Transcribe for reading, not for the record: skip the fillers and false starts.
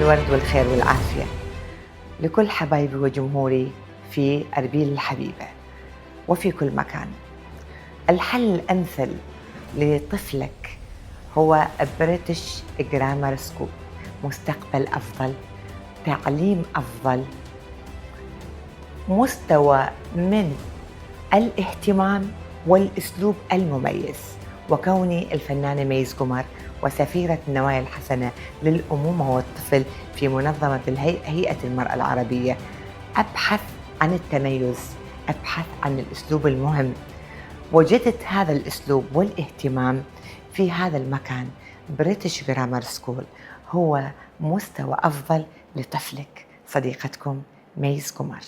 الورد والخير والعافية لكل حبايبي وجمهوري في أربيل الحبيبة وفي كل مكان. الحل الأمثل لطفلك هو بريتش جرامر سكول، مستقبل أفضل، تعليم أفضل، مستوى من الاهتمام والأسلوب المميز. وكوني الفنانة ميز قمر وسفيرة النوايا الحسنة للأمومة والطفل في منظمة هيئة المرأة العربية، أبحث عن التميز، أبحث عن الأسلوب المهم. وجدت هذا الأسلوب والاهتمام في هذا المكان. بريتش جرامر سكول هو مستوى أفضل لطفلك. صديقتكم ميز قمر.